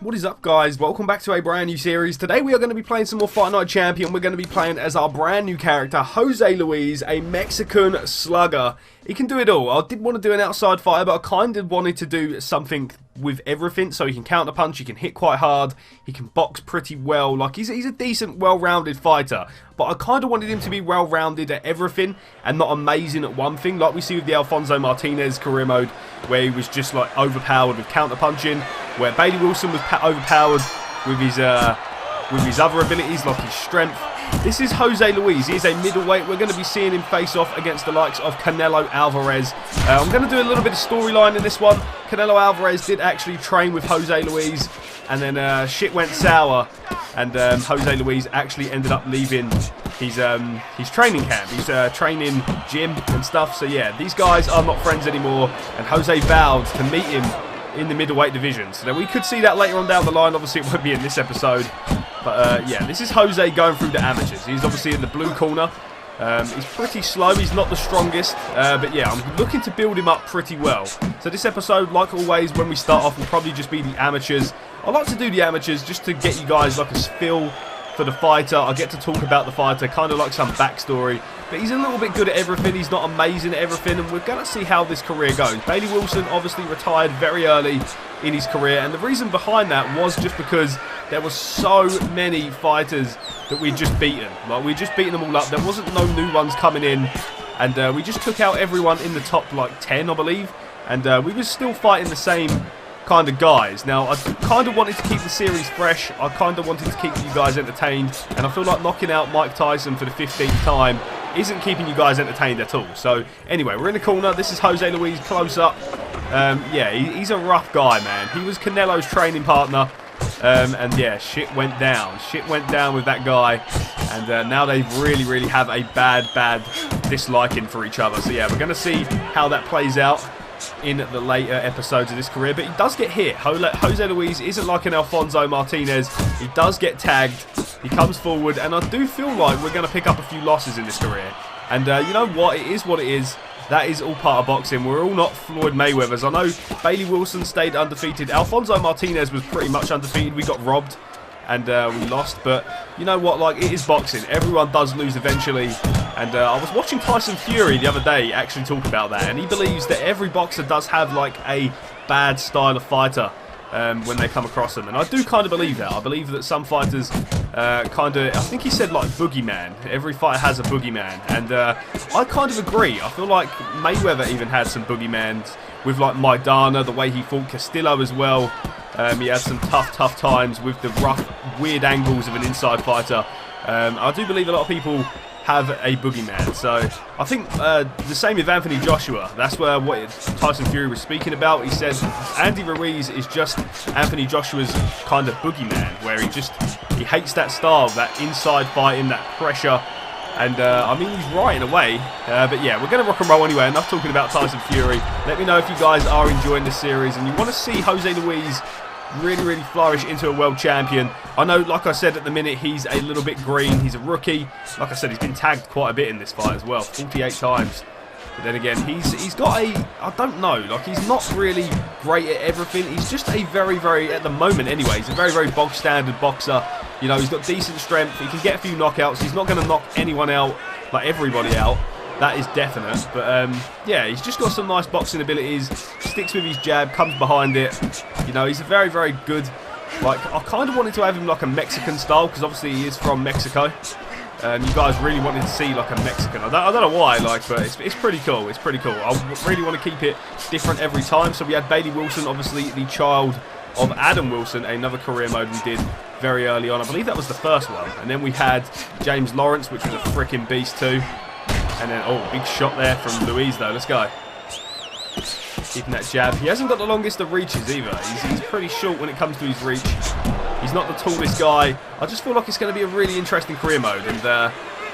What is up, guys? Welcome back to a brand new series. Today we are going to be playing some more Fight Night Champion. We're going to be playing as our brand new character, Jose Luis, a Mexican slugger. He can do it all. I did want to do an outside fighter, but I kind of wanted to do something with everything. So he can counter punch, he can hit quite hard, he can box pretty well. Like, he's a decent, well-rounded fighter. But I kind of wanted him to be well-rounded at everything and not amazing at one thing, like we see with the Alfonso Martinez career mode, where he was just like overpowered with counter punching, where Bailey Wilson was overpowered with his other abilities like his strength. This is Jose Luis. He is a middleweight. We're going to be seeing him face off against the likes of Canelo Alvarez. I'm going to do a little bit of storyline in this one. Canelo Alvarez did actually train with Jose Luis, and then shit went sour, and Jose Luis actually ended up leaving his training camp, his training gym and stuff. So yeah, these guys are not friends anymore, and Jose vowed to meet him in the middleweight division. So we could see that later on down the line. Obviously it won't be in this episode, but yeah, this is Jose going through the amateurs. He's obviously in the blue corner. He's pretty slow, he's not the strongest, but yeah, I'm looking to build him up pretty well. So this episode, like always, when we start off, will probably just be the amateurs. I like to do the amateurs just to get you guys like a feel for the fighter. I get to talk about the fighter, kind of like some backstory. But he's a little bit good at everything. He's not amazing at everything, and we're going to see how this career goes. Bailey Wilson obviously retired very early in his career, and the reason behind that was just because there were so many fighters that we'd just beaten. Like, we'd just beaten them all up. There wasn't no new ones coming in, and we just took out everyone in the top like 10, I believe, and we were still fighting the same kind of guys. Now, I kind of wanted to keep the series fresh. I kind of wanted to keep you guys entertained, and I feel like knocking out Mike Tyson for the 15th time isn't keeping you guys entertained at all. So anyway, we're in the corner. This is Jose Luis close up. Yeah, he's a rough guy, man. He was Canelo's training partner, and yeah, shit went down. Shit went down with that guy, and now they really have a bad disliking for each other. So yeah, we're going to see how that plays out in the later episodes of this career. But he does get hit. Jose Luis isn't like an Alfonso Martinez. He does get tagged. He comes forward, and I do feel like we're going to pick up a few losses in this career. And you know what? It is what it is. That is all part of boxing. We're all not Floyd Mayweathers. I know Bailey Wilson stayed undefeated. Alfonso Martinez was pretty much undefeated. We got robbed, and we lost. But you know what? Like, it is boxing. Everyone does lose eventually. And I was watching Tyson Fury the other day actually talk about that, and he believes that every boxer does have like a bad style of fighter when they come across them. And I do kind of believe that. I believe that some fighters kind of, I think he said like boogeyman. Every fighter has a boogeyman, and I kind of agree. I feel like Mayweather even had some boogeymans with like Maidana, the way he fought Castillo as well. He had some tough times with the rough, weird angles of an inside fighter. I do believe a lot of people have a boogeyman. So I think the same with Anthony Joshua. That's what Tyson Fury was speaking about. He says Andy Ruiz is just Anthony Joshua's kind of boogeyman, where he hates that style, that inside fighting, that pressure. And I mean, he's right in a way. But yeah, we're going to rock and roll anyway. Enough talking about Tyson Fury. Let me know if you guys are enjoying this series and you want to see Jose Luis really flourish into a world champion. I know, like I said, at the minute he's a little bit green. He's a rookie. Like I said, he's been tagged quite a bit in this fight as well, 48 times. But then again, he's got a, I don't know, like, he's not really great at everything. He's just a very, at the moment anyway, he's a very bog standard boxer. You know, he's got decent strength. He can get a few knockouts. He's not going to knock anyone out, like everybody out. That is definite. But yeah, he's just got some nice boxing abilities. Sticks with his jab, comes behind it. You know, he's a very good. Like, I kind of wanted to have him like a Mexican style, because obviously he is from Mexico. You guys really wanted to see like a Mexican. I don't know why, like, but it's pretty cool. It's pretty cool. I really want to keep it different every time. So we had Bailey Wilson, obviously the child of Adam Wilson, another career mode we did very early on. I believe that was the first one. And then we had James Lawrence, which was a freaking beast too. And then, oh, big shot there from Luis though. Let's go. Keeping that jab. He hasn't got the longest of reaches either. He's pretty short when it comes to his reach. He's not the tallest guy. I just feel like it's going to be a really interesting career mode. And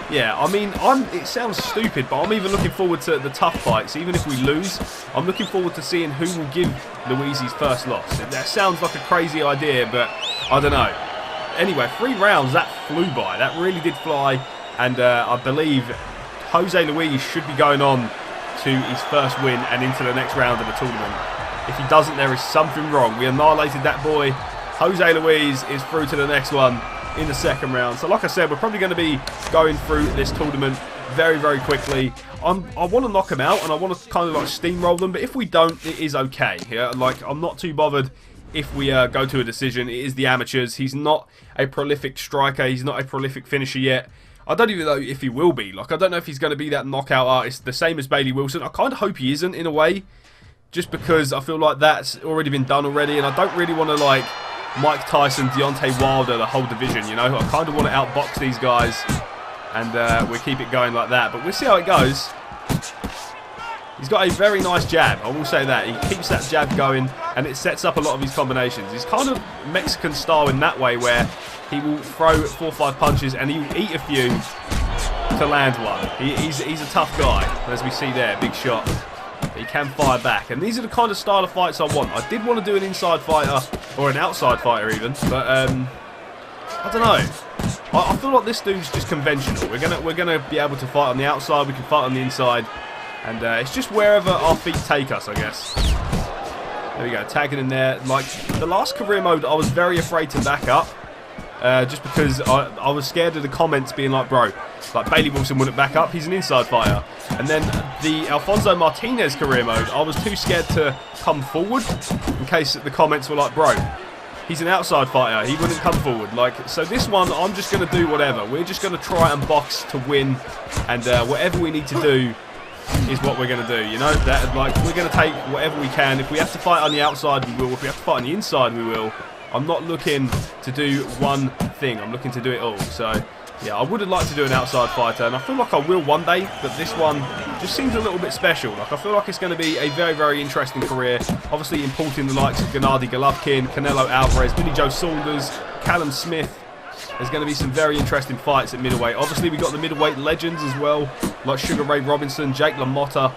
yeah, I mean, it sounds stupid, but I'm even looking forward to the tough fights. Even if we lose, I'm looking forward to seeing who will give Luis his first loss. That sounds like a crazy idea, but I don't know. Anyway, 3 rounds, that flew by. That really did fly. And I believe Jose Luis should be going on to his first win and into the next round of the tournament. If he doesn't, there is something wrong. We annihilated that boy. Jose Luis is through to the next one in the second round. So like I said, we're probably going to be going through this tournament very, very quickly. I want to knock him out, and I want to kind of like steamroll them, but if we don't, it is okay. Yeah, like, I'm not too bothered if we go to a decision. It is the amateurs. He's not a prolific striker. He's not a prolific finisher yet. I don't even know if he will be. Like, I don't know if he's going to be that knockout artist, the same as Bailey Wilson. I kind of hope he isn't, in a way, just because I feel like that's already been done already, and I don't really want to, like, Mike Tyson, Deontay Wilder, the whole division, you know? I kind of want to outbox these guys, and we'll keep it going like that. But we'll see how it goes. He's got a very nice jab, I will say that. He keeps that jab going, and it sets up a lot of his combinations. He's kind of Mexican style in that way, where he will throw 4 or 5 punches, and he will eat a few to land one. He's a tough guy, as we see there, big shot. But he can fire back, and these are the kind of style of fights I want. I did want to do an inside fighter, or an outside fighter even, but I don't know. I feel like this dude's just conventional. We're gonna be able to fight on the outside, we can fight on the inside. And it's just wherever our feet take us, I guess. There we go, tagging in there. Like, the last career mode, I was very afraid to back up. Just because I was scared of the comments being like, bro, like, Bailey Wilson wouldn't back up, he's an inside fighter. And then the Alfonso Martinez career mode, I was too scared to come forward, in case the comments were like, bro, he's an outside fighter, he wouldn't come forward. Like, so this one, I'm just going to do whatever. We're just going to try and box to win, and whatever we need to do is what we're going to do, you know? That, like, we're going to take whatever we can. If we have to fight on the outside, we will. If we have to fight on the inside, we will. I'm not looking to do one thing. I'm looking to do it all. So, yeah, I would have liked to do an outside fighter, and I feel like I will one day, but this one just seems a little bit special. Like, I feel like it's going to be a very, very interesting career. Obviously, importing the likes of Gennady Golovkin, Canelo Alvarez, Billy Joe Saunders, Callum Smith. There's going to be some very interesting fights at middleweight. Obviously, we've got the middleweight legends as well, like Sugar Ray Robinson, Jake LaMotta.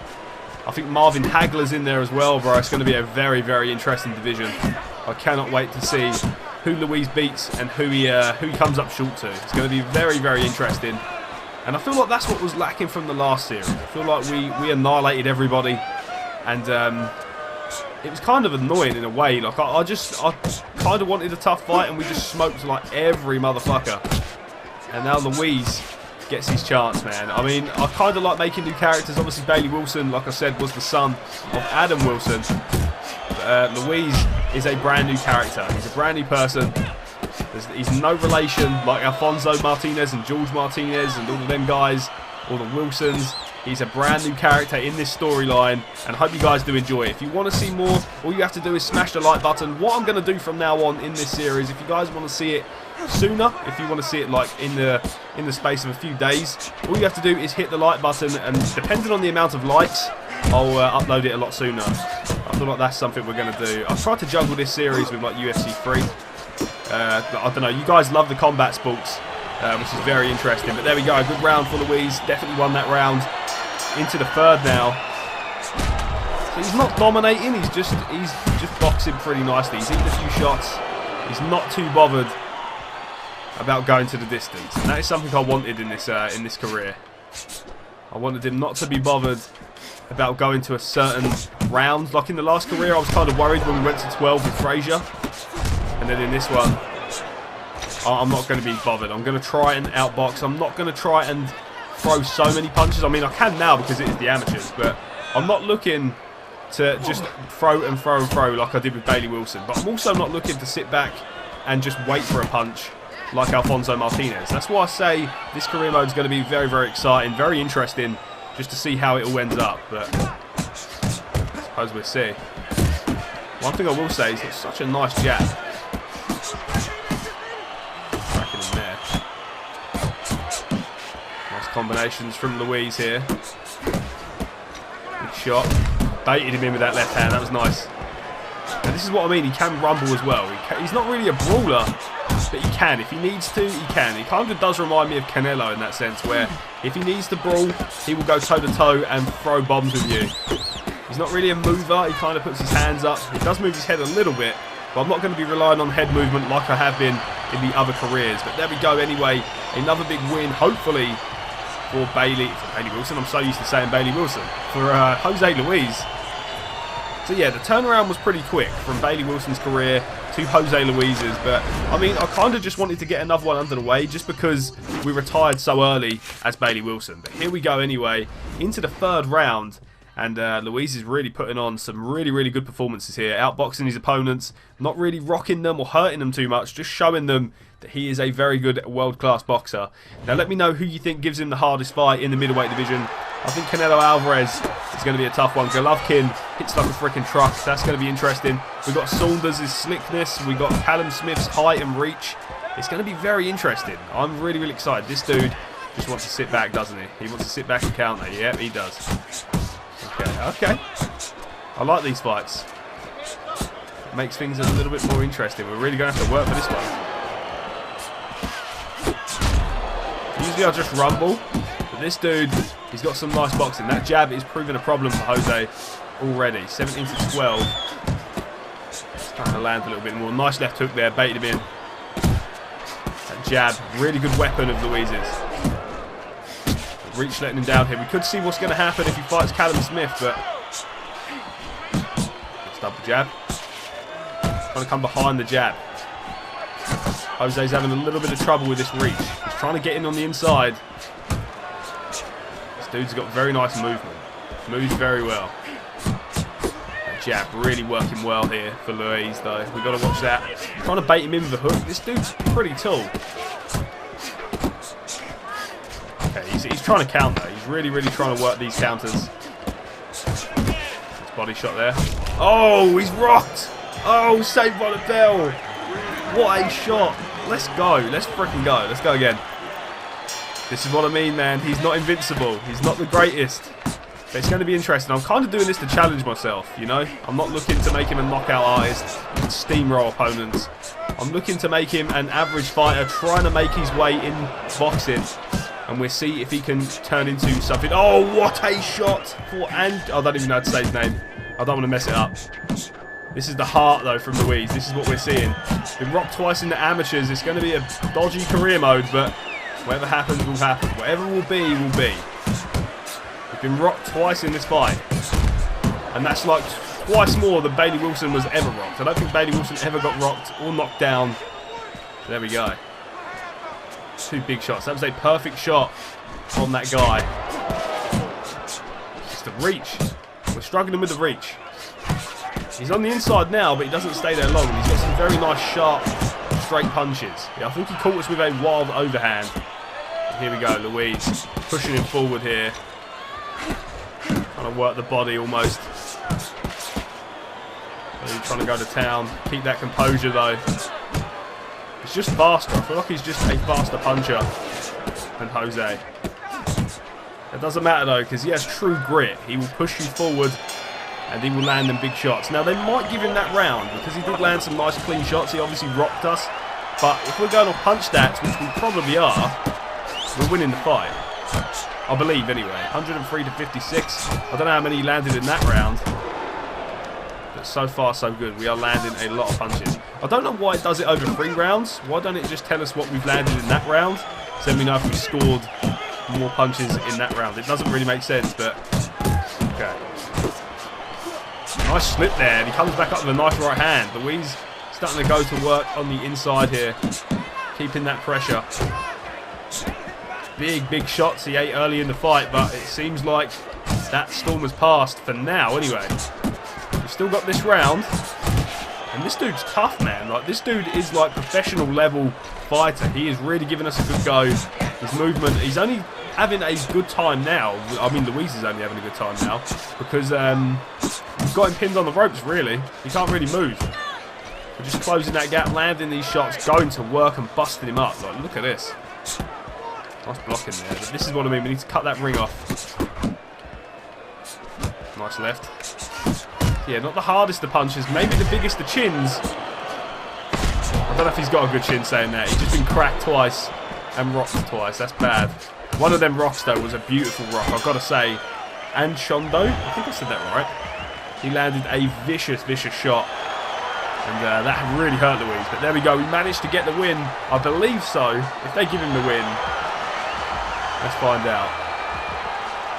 I think Marvin Hagler's in there as well, bro. It's going to be a very, very interesting division. I cannot wait to see who Luis beats and who he comes up short to. It's going to be very, very interesting. And I feel like that's what was lacking from the last series. I feel like we annihilated everybody, and it was kind of annoying in a way. Like, I kind of wanted a tough fight, and we just smoked like every motherfucker. And now Luis gets his chance, man. I mean, I kind of like making new characters. Obviously, Bailey Wilson, like I said, was the son of Adam Wilson. Luis is a brand new character. He's a brand new person. He's no relation like Alfonso Martinez and George Martinez and all of them guys, all the Wilsons. He's a brand new character in this storyline, and I hope you guys do enjoy it. If you want to see more, all you have to do is smash the like button. What I'm going to do from now on in this series, if you guys want to see it sooner, if you want to see it like in the space of a few days, all you have to do is hit the like button, and depending on the amount of likes, I'll upload it a lot sooner. I feel like that's something we're going to do. I've tried to juggle this series with like UFC 3. I don't know, you guys love the combat sports, which is very interesting. But there we go, a good round for Luis. Definitely won that round. Into the third now. So he's not dominating, he's just boxing pretty nicely. He's eating a few shots. He's not too bothered about going to the distance. And that is something I wanted in this career. I wanted him not to be bothered about going to a certain round. Like in the last career, I was kind of worried when we went to 12 with Frazier. And then in this one, I'm not going to be bothered. I'm going to try and outbox. I'm not going to try and throw so many punches. I mean, I can now because it is the amateurs, but I'm not looking to just throw and throw and throw like I did with Bailey Wilson. But I'm also not looking to sit back and just wait for a punch like Alfonso Martinez. That's why I say this career mode is going to be very, very exciting, very interesting, just to see how it all ends up. But I suppose we'll see. One thing I will say is it's such a nice jab. Cracking in there. Nice combinations from Luis here. Big shot. Baited him in with that left hand. That was nice. And this is what I mean. He can rumble as well. He's not really a brawler, but he can. If he needs to, he can. He kind of does remind me of Canelo in that sense, where if he needs to brawl, he will go toe-to-toe and throw bombs with you. He's not really a mover. He kind of puts his hands up. He does move his head a little bit, but I'm not going to be relying on head movement like I have been in the other careers. But there we go anyway. Another big win, hopefully, for Bailey Wilson. I'm so used to saying Bailey Wilson. For Jose Luis. So yeah, the turnaround was pretty quick from Bailey Wilson's career 2 Jose Luises, but I mean, I kind of just wanted to get another one under the way just because we retired so early as Bailey Wilson. But here we go anyway, into the 3rd round. And Luis is really putting on some really good performances here. Outboxing his opponents, not really rocking them or hurting them too much, just showing them that he is a very good world-class boxer. Now let me know who you think gives him the hardest fight in the middleweight division. I think Canelo Alvarez is going to be a tough one. Golovkin hits like a freaking truck. So that's going to be interesting. We've got Saunders' slickness. We've got Callum Smith's height and reach. It's going to be very interesting. I'm really excited. This dude just wants to sit back, doesn't he? He wants to sit back and counter. Yep, he does. Okay. I like these fights. It makes things a little bit more interesting. We're really going to have to work for this one. Usually I'll just rumble, but this dude, he's got some nice boxing. That jab is proving a problem for Jose already. 17 to 12. Starting to land a little bit more. Nice left hook there, baited him in. That jab, really good weapon of Luis's. Reach letting him down here. We could see what's going to happen if he fights Callum Smith, but let's double jab. Trying to come behind the jab. Jose's having a little bit of trouble with this reach. He's trying to get in on the inside. This dude's got very nice movement. Moves very well. That jab really working well here for Luis, though. We've got to watch that. Trying to bait him in with a hook. This dude's pretty tall. He's trying to counter. He's really trying to work these counters. Nice body shot there. Oh, he's rocked. Oh, saved by the bell. What a shot. Let's go. Let's freaking go. Let's go again. This is what I mean, man. He's not invincible. He's not the greatest. But it's going to be interesting. I'm kind of doing this to challenge myself, you know. I'm not looking to make him a knockout artist and steamroll opponents. I'm looking to make him an average fighter trying to make his way in boxing. And we'll see if he can turn into something. Oh, what a shot for I don't even know how to say his name. I don't want to mess it up. This is the heart, though, from Luis. This is what we're seeing. Been rocked twice in the amateurs. It's going to be a dodgy career mode, but whatever happens will happen. Whatever will be, will be. We've been rocked twice in this fight. And that's like twice more than Bailey Wilson was ever rocked. I don't think Bailey Wilson ever got rocked or knocked down. There we go. 2 big shots. That was a perfect shot on that guy. It's the reach. We're struggling with the reach. He's on the inside now, but he doesn't stay there long. He's got some very nice, sharp, straight punches. Yeah, I think he caught us with a wild overhand. And here we go, Luis pushing him forward here. Trying to work the body almost. Really trying to go to town. Keep that composure though. He's just faster. I feel like he's just a faster puncher than Jose. It doesn't matter though, because he has true grit. He will push you forward and he will land them big shots. Now they might give him that round because he did land some nice clean shots. He obviously rocked us. But if we're going on punch stats, which we probably are, we're winning the fight. I believe anyway. 103 to 56. I don't know how many he landed in that round. But so far so good. We are landing a lot of punches. I don't know why it does it over 3 rounds. Why don't it just tell us what we've landed in that round? So then we know if we scored more punches in that round. It doesn't really make sense, but okay. Nice slip there, and he comes back up with a nice right hand. Luis starting to go to work on the inside here, keeping that pressure. Big shots he ate early in the fight, but it seems like that storm has passed for now anyway. We've still got this round, and this dude's tough, man. Like, this dude is like professional level fighter. He is really giving us a good go. His movement, he's only having a good time now. I mean, Luis is only having a good time now because we've got him pinned on the ropes, really. He can't really move. We're just closing that gap, landing these shots, going to work and busting him up. Like, look at this. Nice blocking there, but this is what I mean. We need to cut that ring off. Nice left. Yeah, not the hardest of punches, maybe the biggest of chins. I don't know if he's got a good chin saying that. He's just been cracked twice and rocked twice. That's bad. One of them rocks, though, was a beautiful rock, I've got to say. And Shondo, I think I said that right. He landed a vicious shot. And that really hurt Luis. But there we go. We managed to get the win. I believe so. If they give him the win, let's find out.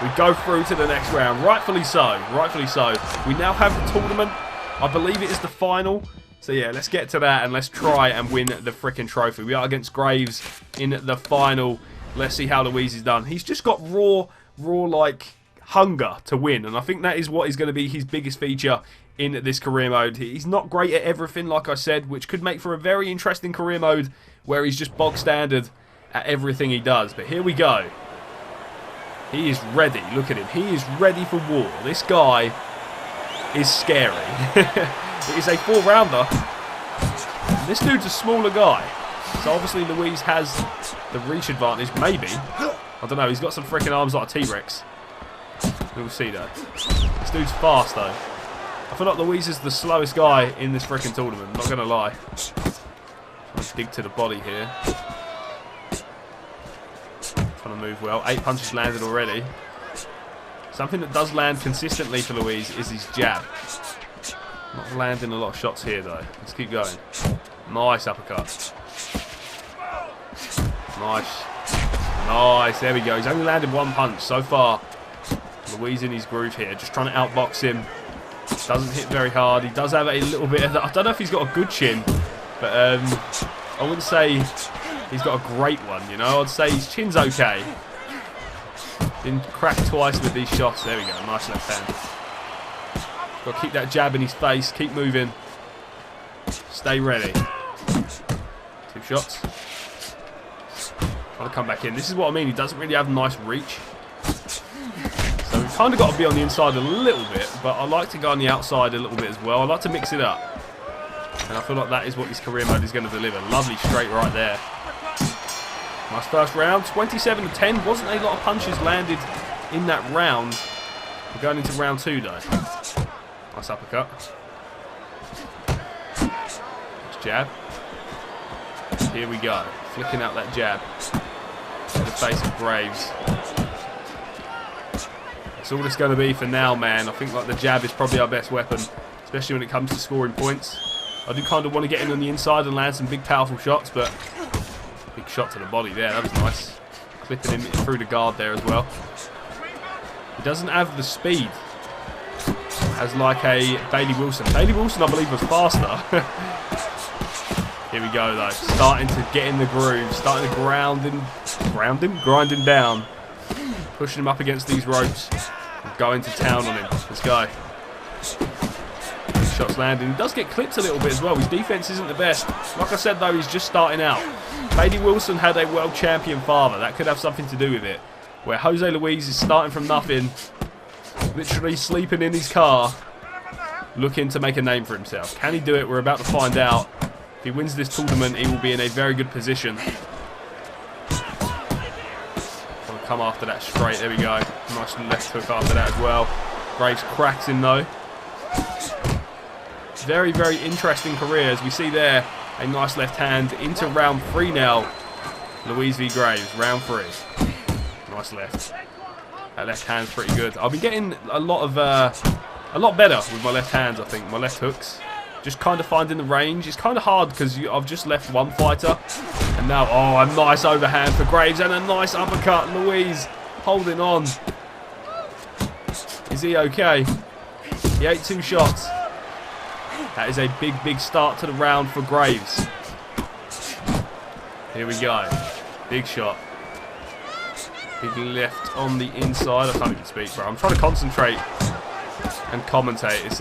We go through to the next round. Rightfully so. Rightfully so. We now have the tournament. I believe it is the final. So yeah, let's get to that and let's try and win the frickin' trophy. We are against Graves in the final. Let's see how Louise is done. He's just got raw like hunger to win, and I think that is what is going to be his biggest feature in this career mode. He's not great at everything, like I said, which could make for a very interesting career mode where he's just bog standard at everything he does. But here we go. He is ready. Look at him. He is ready for war. This guy is scary. It is a 4-rounder. This dude's a smaller guy. So obviously Louise has the reach advantage, maybe. I don't know. He's got some freaking arms like a T-Rex. We'll see though. This dude's fast though. I feel like Louise is the slowest guy in this freaking tournament. Not going to lie. Trying to dig to the body here. Trying to move well. 8 punches landed already. Something that does land consistently for Louise is his jab. Not landing a lot of shots here though. Let's keep going. Nice uppercut. Nice. Nice. There we go. He's only landed 1 punch so far. Louise in his groove here. Just trying to outbox him. Doesn't hit very hard. He does have a little bit of that. I don't know if he's got a good chin, but I wouldn't say he's got a great one, you know. I'd say his chin's okay. Been cracked twice with these shots. There we go. Nice left hand. Got to keep that jab in his face. Keep moving. Stay ready. 2 shots. Trying to come back in. This is what I mean. He doesn't really have nice reach. So we've kind of got to be on the inside a little bit, but I like to go on the outside a little bit as well. I like to mix it up. And I feel like that is what this career mode is going to deliver. Lovely straight right there. Nice first round. 27-10. Wasn't a lot of punches landed in that round. We're going into round 2 though. Nice uppercut. Nice jab. Here we go. Flicking out that jab. To the face of Graves. That's all it's going to be for now, man. I think like the jab is probably our best weapon, especially when it comes to scoring points. I do kind of want to get in on the inside and land some big powerful shots, but big shot to the body there. That was nice. Clipping him through the guard there as well. He doesn't have the speed as like a Bailey Wilson. Bailey Wilson, I believe, was faster. Here we go though. Starting to get in the groove. Starting to grind him down. Pushing him up against these ropes. Going to town on him. Let's go. Shots landing. He does get clipped a little bit as well. His defense isn't the best. Like I said though, he's just starting out. Bailey Wilson had a world champion father. That could have something to do with it. Where Jose Luis is starting from nothing. Literally sleeping in his car. Looking to make a name for himself. Can he do it? We're about to find out. If he wins this tournament, he will be in a very good position. Come after that straight. There we go. Nice left hook after that as well. Graves cracks him though. Very, very interesting career as we see there. A nice left hand into round 3 now. Louise v Graves, round 3. Nice left. That left hand's pretty good. I've been getting a lot better with my left hands. I think my left hooks. Just kind of finding the range. It's kind of hard because I've just left one fighter. And now, oh, a nice overhand for Graves and a nice uppercut. Louise holding on. Is he okay? He ate 2 shots. That is a big, big start to the round for Graves. Here we go. Big shot. Big left on the inside. I can't even speak, bro. I'm trying to concentrate and commentate. It's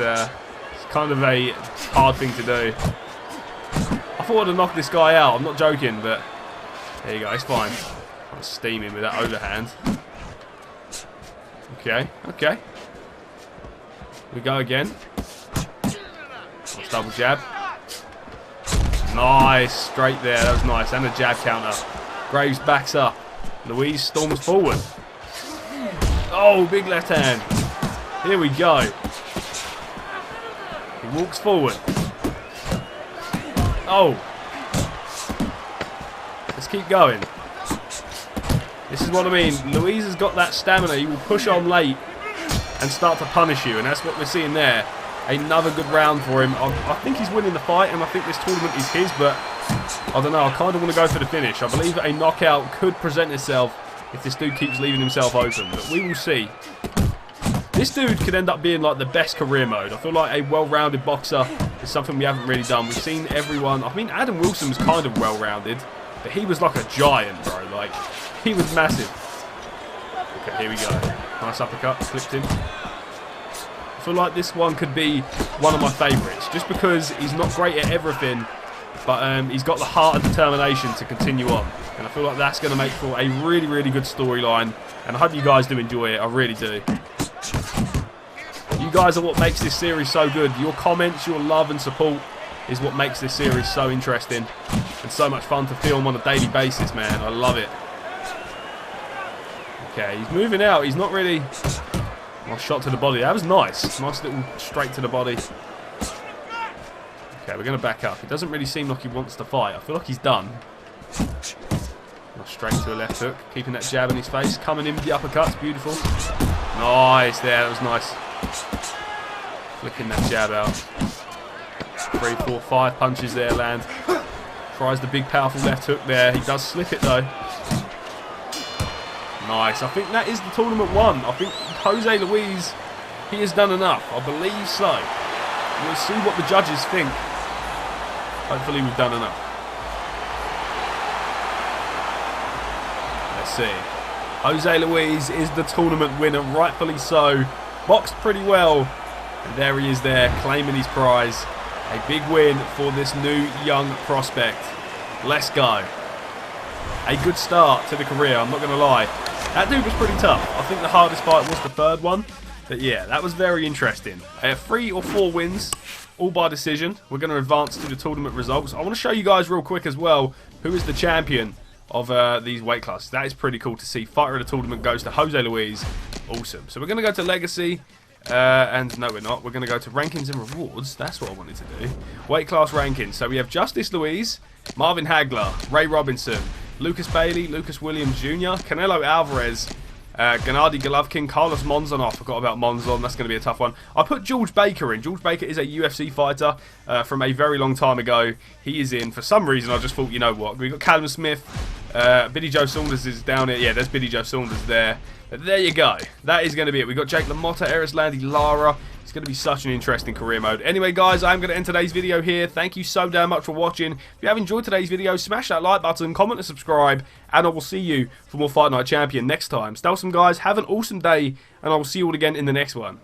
kind of a hard thing to do. I thought I'd have knocked this guy out. I'm not joking, but there you go. It's fine. I'm steaming with that overhand. Okay, okay. We go again. Nice double jab. Nice, straight there. That was nice. And a jab counter. Graves backs up. Louise storms forward. Oh, big left hand. Here we go. He walks forward. Oh. Let's keep going. This is what I mean. Louise has got that stamina. He will push on late and start to punish you. And that's what we're seeing there. Another good round for him. I think he's winning the fight, and I think this tournament is his, but I don't know. I kind of want to go for the finish. I believe a knockout could present itself if this dude keeps leaving himself open, but we will see. This dude could end up being like the best career mode. I feel like a well-rounded boxer It's something we haven't really done. We've seen everyone. I mean, Adam Wilson was kind of well-rounded, but he was like a giant, bro. Like, he was massive. Okay, here we go. Nice uppercut, flipped him. I feel like this one could be one of my favourites, just because he's not great at everything, but he's got the heart and determination to continue on. And I feel like that's going to make for a really, really good storyline. And I hope you guys do enjoy it. I really do. You guys are what makes this series so good. Your comments, your love and support is what makes this series so interesting and so much fun to film on a daily basis, man. I love it. Okay, he's moving out. He's not really... Nice shot to the body. That was nice. Nice little straight to the body. Okay, we're going to back up. It doesn't really seem like he wants to fight. I feel like he's done. Nice straight to a left hook. Keeping that jab in his face. Coming in with the uppercuts. Beautiful. Nice there. That was nice. Flicking that jab out. 3, 4, 5 punches there land. Tries the big powerful left hook there. He does slip it though. Nice. I think that is the tournament won. I think Jose Luis, he has done enough. I believe so. We'll see what the judges think. Hopefully we've done enough. Let's see. Jose Luis is the tournament winner, rightfully so. Boxed pretty well. And there he is there, claiming his prize. A big win for this new young prospect. Let's go. A good start to the career, I'm not going to lie. That dude was pretty tough. I think the hardest fight was the third one. But yeah, that was very interesting. 3 or 4 wins, all by decision. We're going to advance to the tournament results. I want to show you guys real quick as well who is the champion of these weight classes. That is pretty cool to see. Fighter of the tournament goes to Jose Luis. Awesome. So we're going to go to Legacy. And no, we're not. We're going to go to Rankings and Rewards. That's what I wanted to do. Weight class rankings. So we have Justice Luis, Marvin Hagler, Ray Robinson, Lucas Bailey, Lucas Williams Jr., Canelo Alvarez, Gennady Golovkin, Carlos Monzon. I forgot about Monzon. That's going to be a tough one. I put George Baker in. George Baker is a UFC fighter from a very long time ago. He is in. For some reason, I just thought, you know what? We've got Callum Smith. Billy Joe Saunders is down here. Yeah, there's Billy Joe Saunders there. But there you go. That is going to be it. We've got Jake LaMotta, Eris Landy, Lara. It's going to be such an interesting career mode. Anyway, guys, I'm going to end today's video here. Thank you so damn much for watching. If you have enjoyed today's video, smash that like button, comment and subscribe. And I will see you for more Fight Night Champion next time. Stay awesome, guys. Have an awesome day. And I will see you all again in the next one.